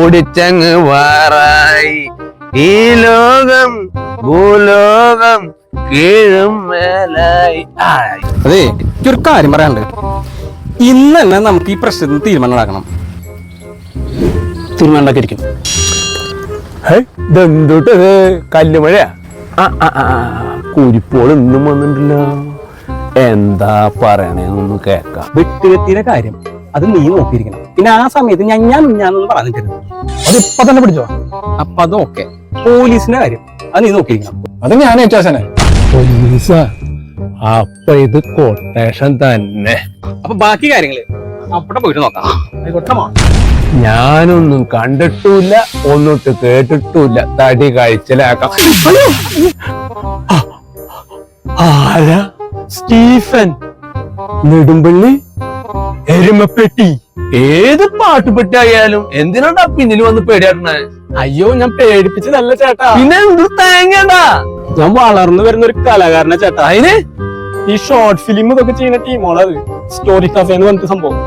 ഓടിച്ചങ്ങ് വാറായി ഈ ലോകം ഭൂലോകം കീഴും മേലായി. അതെ, ഒരു കാര്യം പറയാനുണ്ട്. ഇന്ന് തന്നെ നമുക്ക് ഈ പ്രശ്നത്തിന് തീരുമാനം ഉണ്ടാക്കണം. തീരുമാനം ഉണ്ടാക്കിയിരിക്കും. ഇതെന്തോട്ടത് കല്ലുമഴയാ? കുരിപ്പോൾ ഇന്നും വന്നിട്ടില്ല. എന്താ പറയണേന്നൊന്ന് കേക്കാം. വെട്ടുകെട്ടിയുടെ കാര്യം അത് നീ നോക്കിയിരിക്കണം. പിന്നെ ആ സമയത്ത് ഞാനൊന്നും പറഞ്ഞിട്ടില്ല. അതിപ്പോ തന്നെ പിടിച്ചോ. അപ്പൊ അത് ഓക്കെ. പോലീസിന്റെ കാര്യം അത് നീ നോക്കിയിരിക്കണം. അത് ഞാൻ ഏറ്റാശനെ. പോലീസാ? അപ്പൊ ഇത് കൊട്ടേഷൻ തന്നെ. അപ്പൊ ബാക്കി കാര്യങ്ങള് അവിടെ പോയിട്ട് നോക്കാം. ഞാനൊന്നും കണ്ടിട്ടുമില്ല, ഒന്നിട്ട് കേട്ടിട്ടുമില്ല. തടി കഴിച്ചിലാക്കാം. ആരാ? സ്റ്റീഫൻ നെടുമ്പള്ളി എരുമപ്പെട്ടി. ഏത് പാട്ടുപെട്ടി ആയാലും എന്തിനാണ്ടാ പിന്നിൽ വന്ന് പേടിയാട്ടണേ? അയ്യോ, ഞാൻ പേടിപ്പിച്ചതല്ല ചേട്ടാ. പിന്നെ എന്ത് തേങ്ങണ്ടാ? ഞാൻ വളർന്നു വരുന്ന ഒരു കലാകാരനെ ചേട്ടാ. അതിന് ഈ ഷോർട്ട് ഫിലിം ഇതൊക്കെ ചെയ്യുന്ന ടീമോളത് സ്റ്റോറി കഫേ എന്ന് പറഞ്ഞ സംഭവം.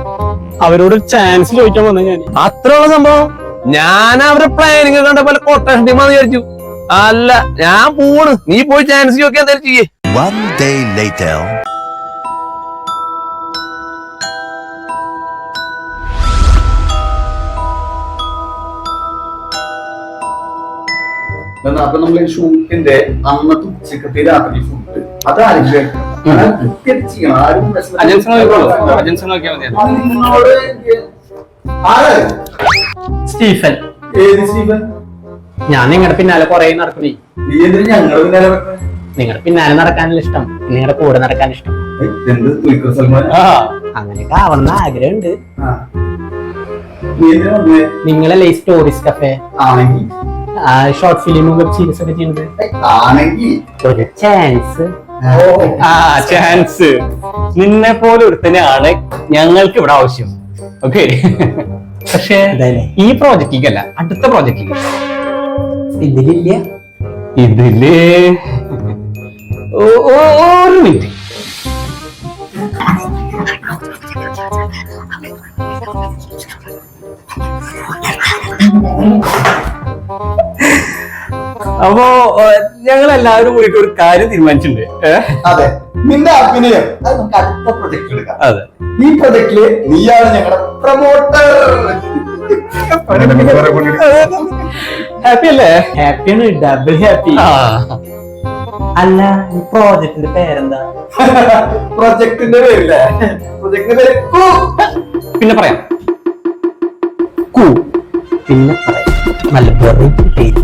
അവരോട് ചാൻസ് ചോദിക്കാൻ വന്ന ഞാൻ. അത്രയുള്ള സംഭവം? ഞാൻ അവരെ പ്ലാനിങ് കണ്ട പോലെ കൊട്ടേഷൻ ടീമാന്ന് വിചാരിച്ചു. അല്ല, ഞാൻ പോണ്. നീ പോയി ചാൻസ് ചോദിക്കാൻ എന്തായാലും ചെയ്യേ. One day later. അപ്പൊ നമ്മൾ ഈ ഷൂട്ടിന്റെ അന്നത്തെ ഉച്ചക്കത്തെ രാത്രി ഫുഡ് അത് സ്റ്റീഫൻ. ഏത് സ്റ്റീഫൻ? ഞാൻ നിങ്ങളുടെ പിന്നാലെ കൊറേ നടക്കണേ. നീ എന്തിനാ ഞങ്ങളുടെ പിന്നാലെ? നിങ്ങളുടെ പിന്നാലെ നടക്കാനല്ല ഇഷ്ടം, നിങ്ങളുടെ കൂടെ നടക്കാൻ ഇഷ്ടം. എന്ത് ദുൽഖർ സൽമാൻ? അങ്ങനെയൊക്കെ ആവണമെന്ന് ആഗ്രഹമുണ്ട്. നീ എന്തിനാ വന്നേ? നിങ്ങളല്ലേ ഈ സ്റ്റോറീസ് കഫേ ആണെങ്കിൽ ഷോർട്ട് ഫിലിമും വെബ് സീരീസ് ഒക്കെ ചെയ്യുന്നത്. ആണെങ്കിൽ ഒരു ചാൻസ്. ചാൻസ് നിന്നെ പോലെ ഒരുത്തനെയാണ് ഞങ്ങൾക്ക് ഇവിടെ ആവശ്യം. ഓക്കെ, പക്ഷേ ഈ പ്രോജക്റ്റിക്കല്ല, അടുത്ത പ്രോജക്റ്റിക്ക്. ഇതിലില്ല. ഇതില് ഒരു മിനിറ്റ്. അപ്പോ ഞങ്ങൾ എല്ലാവരും കൂടിയിട്ട് ഒരു കാര്യം തീരുമാനിച്ചിട്ടുണ്ട്. അതെ, നിന്റെ അഭിനയം അത് നമുക്ക് അടുത്ത പ്രൊജക്ട് എടുക്കാം. അതെ, ഈ പ്രൊജക്ടില് നീയാണ് ഞങ്ങളുടെ പ്രൊമോട്ടർ. ഹാപ്പി അല്ലേ? ഹാപ്പിയാണ്, ഡബിൾ ഹാപ്പി. അല്ല, ഈ പ്രോജക്റ്റിന്റെ പേരെന്താ? പ്രൊജക്ടിന്റെ പേരില്ലേ? പ്രൊജക്ടിന്റെ പേര് പിന്നെ പറയാം. പിന്നെ പറയാം. നല്ല വെറൈറ്റി പേര്.